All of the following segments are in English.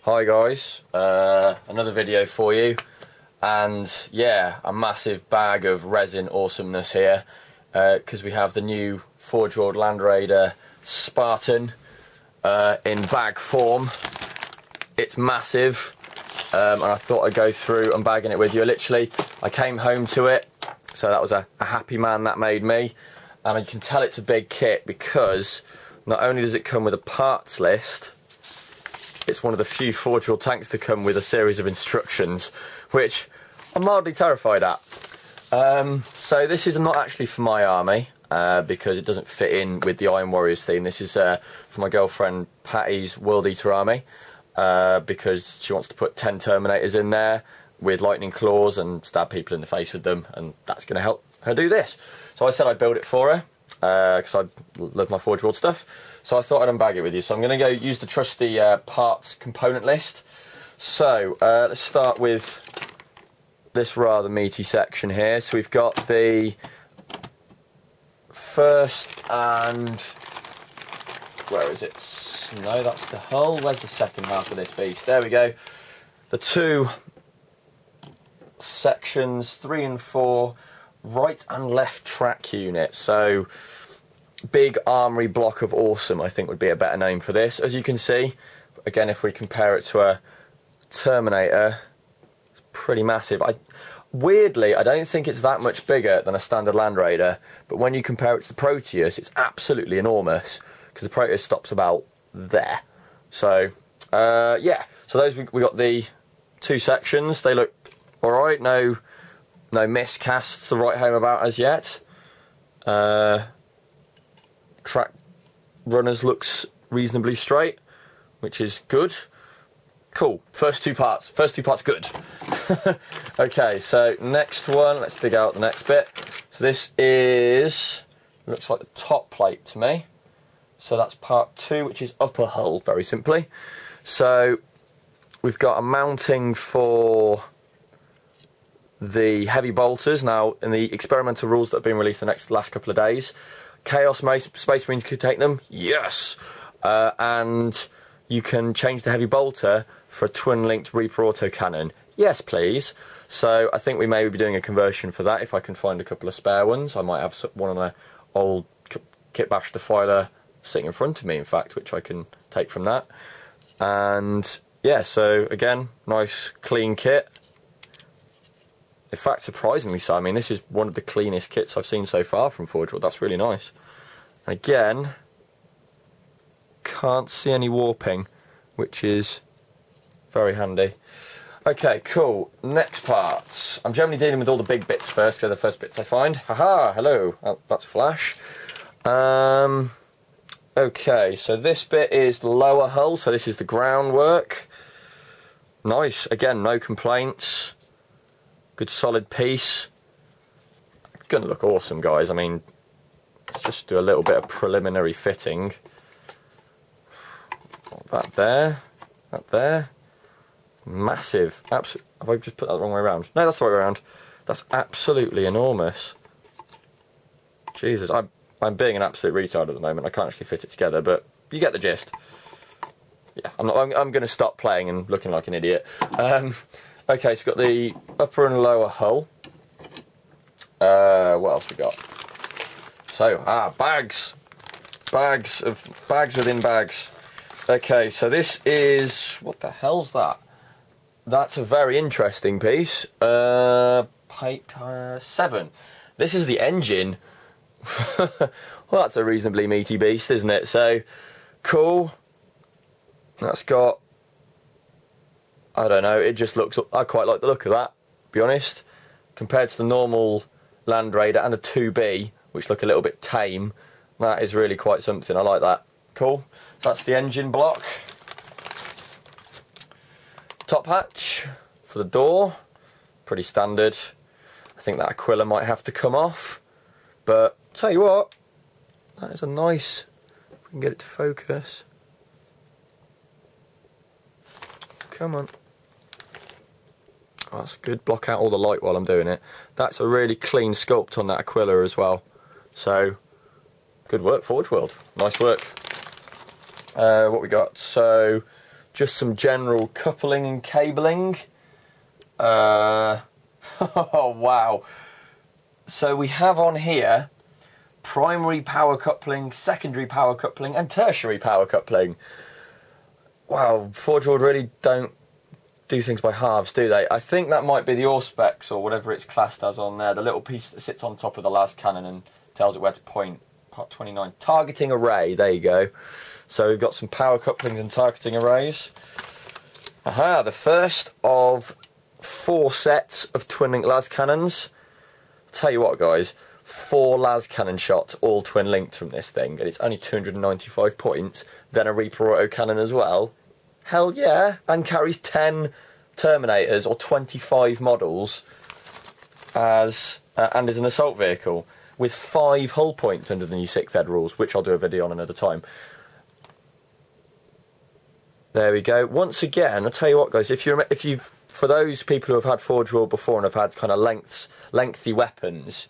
Hi guys, another video for you, and yeah, a massive bag of resin awesomeness here, because we have the new Forge World Land Raider Spartan in bag form. It's massive, and I thought I'd go through unbagging it with you. Literally, I came home to it, so that was a happy man that made me, and you can tell it's a big kit because not only does it come with a parts list, it's one of the few Forge World tanks to come with a series of instructions, which I'm mildly terrified at. So this is not actually for my army, because it doesn't fit in with the Iron Warriors theme. This is for my girlfriend Patty's World Eater army, because she wants to put 10 Terminators in there with lightning claws and stab people in the face with them, and that's going to help her do this. So I said I'd build it for her, because I love my Forge World stuff. So I thought I'd unbag it with you. So I'm going to go use the trusty parts component list. So let's start with this rather meaty section here. So we've got the first and... where is it? No, that's the hull. Where's the second half of this beast? There we go. The two sections, 3 and 4, right and left track unit. So big armory block of awesome, I think, would be a better name for this. As you can see, again, if we compare it to a Terminator, it's pretty massive. Weirdly, I don't think it's that much bigger than a standard Land Raider, but when you compare it to the Proteus, it's absolutely enormous, because the Proteus stops about there. So yeah, so those we got the two sections. They look alright, no miscasts to write home about as yet. Track runners looks reasonably straight, which is good. Cool. First two parts good. Okay, so next one, let's dig out the next bit. So this looks like the top plate to me. So that's part 2, which is upper hull, very simply. So we've got a mounting for the heavy bolters. Now, in the experimental rules that have been released the last couple of days, Chaos Space Marines could take them, yes! And you can change the heavy bolter for a twin-linked Reaper autocannon, yes please. So I think we may be doing a conversion for that if I can find a couple of spare ones. I might have one on an old Kitbash Defiler sitting in front of me, in fact, which I can take from that. And yeah, so again, nice clean kit. In fact, surprisingly so. I mean, this is one of the cleanest kits I've seen so far from Forge World. That's really nice. And again, can't see any warping, which is very handy. Okay, cool. Next parts. I'm generally dealing with all the big bits first, because they're the first bits I find. Haha, hello. Oh, that's Flash. Okay, so this bit is the lower hull, so this is the groundwork. Nice. Again, no complaints. Good solid piece. Gonna look awesome, guys. I mean, let's just do a little bit of preliminary fitting. That there. Massive. Have I just put that the wrong way around? No, that's the right way around. That's absolutely enormous. Jesus, I'm being an absolute retard at the moment. I can't actually fit it together, but you get the gist. Yeah, I'm going to stop playing and looking like an idiot. Okay, so we've got the upper and lower hull. What else we got? So, bags. Bags within bags. Okay, so this is... what the hell's that? That's a very interesting piece. Paper 7. This is the engine. Well, that's a reasonably meaty beast, isn't it? So, cool. That's got... I don't know, it just looks... I quite like the look of that, to be honest. Compared to the normal Land Raider and the 2B, which look a little bit tame, that is really quite something. I like that. Cool. So that's the engine block. Top hatch for the door. Pretty standard. I think that Aquila might have to come off. But, tell you what, that is a nice... if we can get it to focus. Come on. Oh, that's good. Block out all the light while I'm doing it. That's a really clean sculpt on that Aquila as well. So, good work, Forge World. Nice work. What we got? So, just some general coupling and cabling. Oh, wow. So we have on here primary power coupling, secondary power coupling, and tertiary power coupling. Wow, Forge World really don't do things by halves, do they? I think that might be the Auspex or whatever it's classed as on there. The little piece that sits on top of the las cannon and tells it where to point. Part 29. Targeting array, there you go. So we've got some power couplings and targeting arrays. Aha, the first of 4 sets of twin-link las cannons. Tell you what, guys, 4 las cannon shots, all twin-linked from this thing, and it's only 295 points. Then a Reaper auto cannon as well. Hell yeah! And carries 10 Terminators or 25 models as and is an assault vehicle with 5 hull points under the new 6th ed rules, which I'll do a video on another time. There we go. Once again, I'll tell you what, guys, if you've for those people who have had Forge World before and have had kind of lengthy weapons,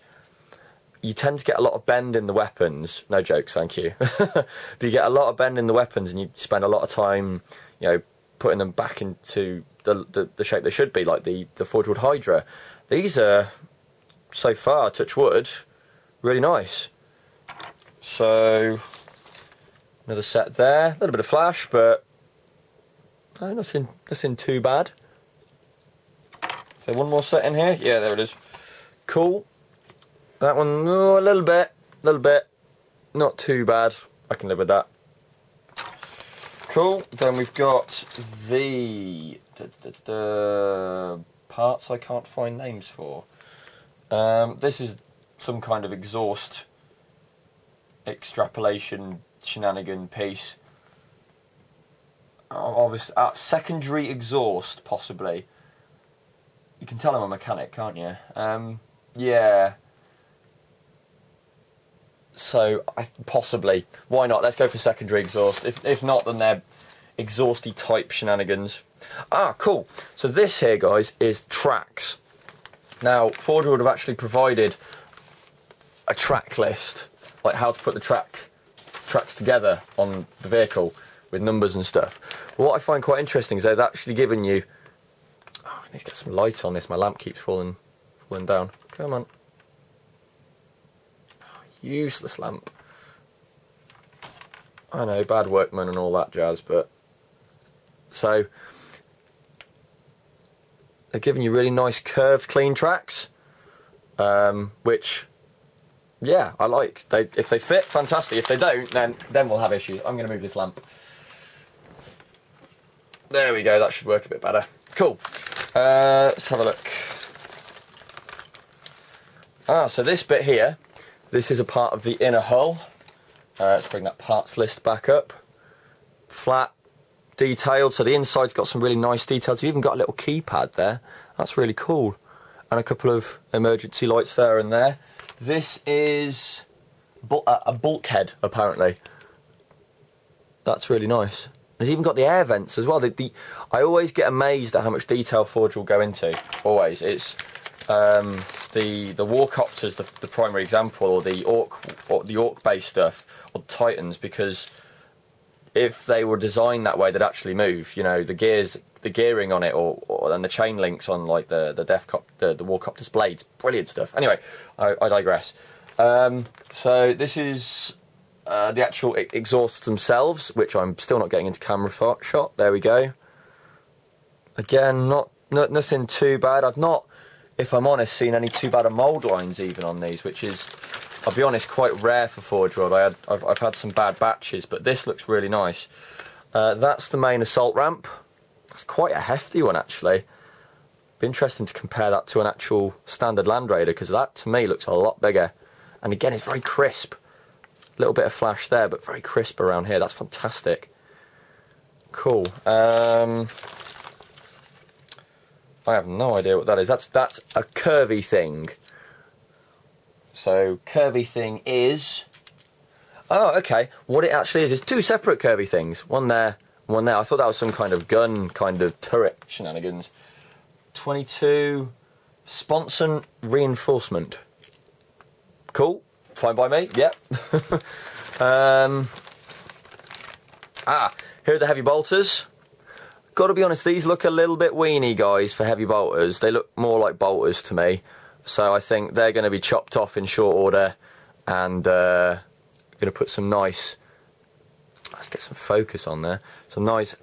you tend to get a lot of bend in the weapons. No jokes, thank you. But you get a lot of bend in the weapons, and you spend a lot of time, you know, putting them back into the shape they should be, like the Forge World Hydra. These are, so far, touch wood, really nice. So, another set there. A little bit of flash, but nothing too bad. So one more set in here. Yeah, there it is. Cool. That one, oh, a little bit. Not too bad. I can live with that. Cool. Then we've got the parts I can't find names for. This is some kind of exhaust extrapolation shenanigan piece. Obviously, secondary exhaust, possibly. You can tell I'm a mechanic, can't you? Yeah. So, possibly. Why not? Let's go for secondary exhaust. If not, then they're exhausty type shenanigans. Ah, cool. So this here, guys, is tracks. Now, Forge would have actually provided a track list, like how to put the tracks together on the vehicle with numbers and stuff. But what I find quite interesting is they've actually given you... Oh, I need to get some light on this. My lamp keeps falling down. Come on. Useless lamp. I know, bad workman and all that jazz, but... So, they're giving you really nice curved, clean tracks, which, yeah, I like. If they fit, fantastic. If they don't, then we'll have issues. I'm going to move this lamp. There we go, that should work a bit better. Cool. Let's have a look. So this bit here, this is a part of the inner hull. Let's bring that parts list back up. Flat, detailed, so the inside's got some really nice details. You've even got a little keypad there. That's really cool. And a couple of emergency lights there and there. This is a bulkhead, apparently. That's really nice. There's even got the air vents as well. I always get amazed at how much detail Forge will go into. Always. It's the Warcopters, the primary example, or the Orc based stuff, or the Titans, because if they were designed that way, they'd actually move. You know, the gearing on it, and the chain links on like the Warcopter's blades, brilliant stuff. Anyway, I digress. So this is the actual exhausts themselves, which I'm still not getting into camera shot. There we go. Again, nothing too bad. I've not, if I'm honest, seen any too bad of mould lines even on these, which is, I'll be honest, quite rare for Forge World. I've had some bad batches, but this looks really nice. That's the main assault ramp. It's quite a hefty one, actually. Be interesting to compare that to an actual standard Land Raider, because that, to me, looks a lot bigger. And again, it's very crisp. A little bit of flash there, but very crisp around here. That's fantastic. Cool. I have no idea what that is. That's a curvy thing. So, curvy thing is... Oh, okay. What it actually is 2 separate curvy things. One there, one there. I thought that was some kind of gun, kind of turret shenanigans. 22 sponson reinforcement. Cool. Fine by me. Yep. Here are the heavy bolters. got to be honest, these look a little bit weeny, guys, for heavy bolters. They look more like bolters to me. So I think they're going to be chopped off in short order, and going to put some nice, let's get some focus on there, some nice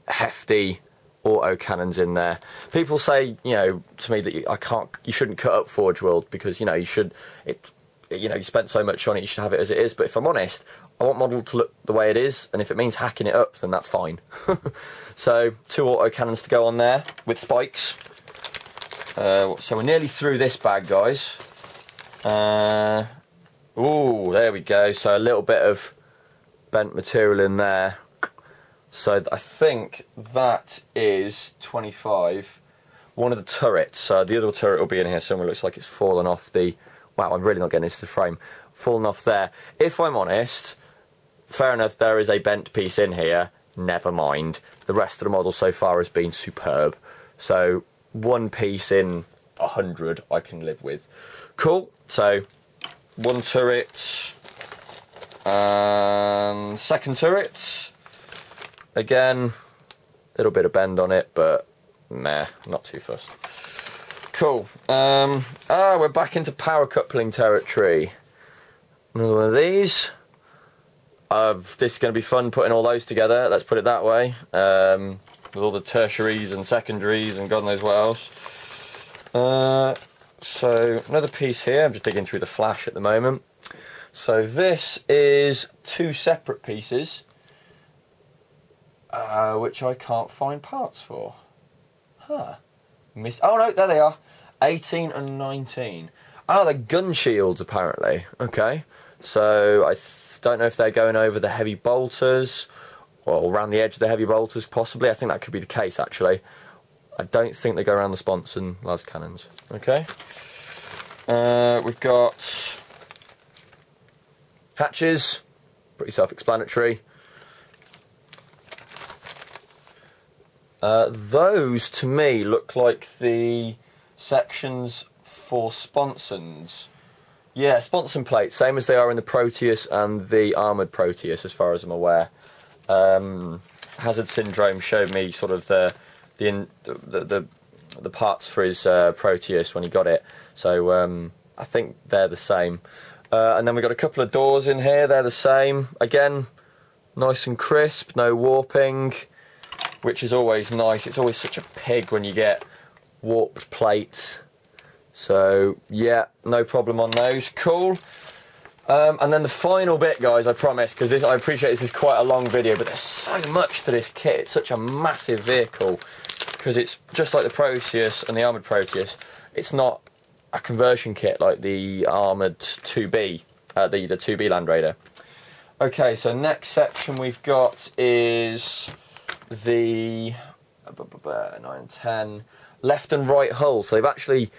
hefty auto cannons in there. People say, you know, to me that you shouldn't cut up Forge World because, you know, you spent so much on it, you should have it as it is. But if I'm honest, I want model to look the way it is, and if it means hacking it up, then that's fine. So 2 auto cannons to go on there with spikes. So we're nearly through this bag, guys. Ooh, there we go. So a little bit of bent material in there. So I think that is 25. One of the turrets. So the other turret will be in here somewhere. Looks like it's fallen off the... Wow, I'm really not getting into the frame. Fallen off there. If I'm honest, fair enough, there is a bent piece in here. Never mind. The rest of the model so far has been superb. So... 1 piece in 100 I can live with. Cool. So 1 turret and second turret. Again, a little bit of bend on it, but meh, not too fussed. Cool. We're back into power coupling territory. Another one of these. This is going to be fun putting all those together. Let's put it that way. With all the tertiaries and secondaries and God knows what else. So another piece here. I'm just digging through the flash at the moment. So this is 2 separate pieces, which I can't find parts for. Huh. Oh no, there they are. 18 and 19. Oh, they're gun shields apparently. Okay. So I don't know if they're going over the heavy bolters, or around the edge of the heavy bolters, possibly. I think that could be the case, actually. I don't think they go around the sponson las cannons. Okay. We've got hatches. Pretty self-explanatory. Those, to me, look like the sections for sponsons. Yeah, sponson plates, same as they are in the Proteus and the armoured Proteus, as far as I'm aware. Hazard Syndrome showed me sort of the parts for his Proteus when he got it, so I think they're the same. And then we've got a couple of doors in here, they're the same. Again, nice and crisp, no warping, which is always nice. It's always such a pig when you get warped plates. So yeah, no problem on those. Cool. And then the final bit, guys, I promise, because I appreciate this is quite a long video, but there's so much to this kit. It's such a massive vehicle, because it's just like the Proteus and the armoured Proteus. It's not a conversion kit like the armoured 2B, the 2B Land Raider. Okay, so next section we've got is the 9, 10 left and right hull. So they've actually,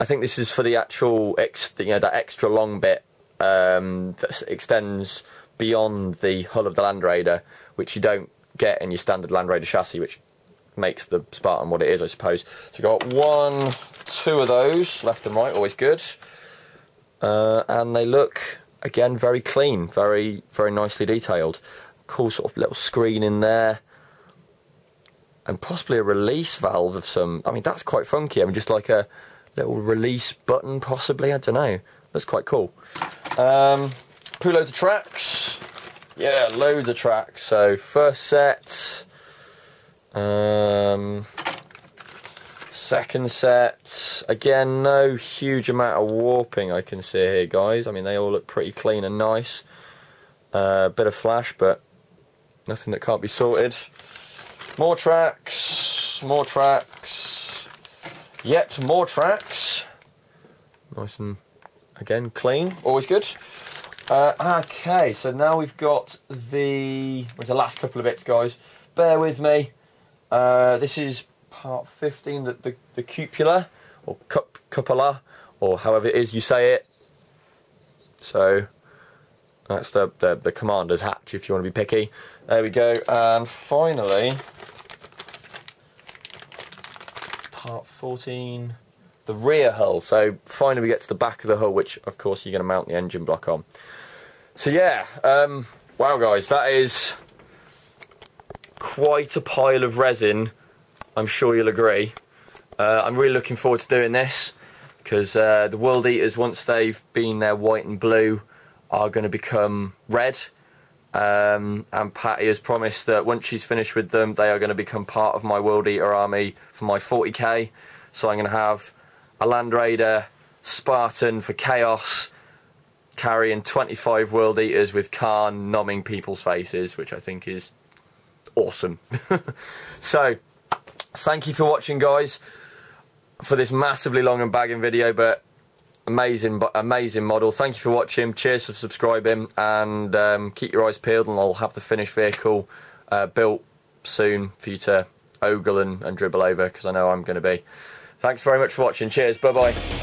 I think this is for the actual, that extra long bit that extends beyond the hull of the Land Raider, which you don't get in your standard Land Raider chassis, which makes the Spartan what it is, I suppose. So you've got 1, 2 of those, left and right, always good. And they look, again, very clean, very, very nicely detailed. Cool sort of little screen in there. And possibly a release valve of some, I mean, that's quite funky. I mean, just like a little release button, possibly, I don't know. That's quite cool. Put loads of tracks. Yeah, loads of tracks. So first set, second set. Again, no huge amount of warping I can see here, guys. I mean, they all look pretty clean and nice. Bit of flash, but nothing that can't be sorted. More tracks. More tracks. Yet more tracks. Nice and, again, clean. Always good. Okay, so now we've got the last couple of bits, guys. Bear with me. This is part 15, the cupola, or cupola, or however it is you say it. So that's the commander's hatch, if you want to be picky. There we go. And finally, part 14, the rear hull. So finally we get to the back of the hull, which of course you're going to mount the engine block on. So yeah, wow guys, that is quite a pile of resin, I'm sure you'll agree. I'm really looking forward to doing this, because the World Eaters, once they've been there white and blue, are going to become red. And Patty has promised that once she's finished with them, they are going to become part of my World Eater army for my 40k. So I'm going to have a Land Raider Spartan for Chaos, carrying 25 World Eaters with Khan nomming people's faces, which I think is awesome. So, thank you for watching, guys, for this massively long unbagging video, but amazing model. Thank you for watching. Cheers for subscribing, and keep your eyes peeled, and I'll have the finished vehicle built soon for you to ogle and dribble over, because I know I'm going to be. Thanks very much for watching. Cheers. Bye bye.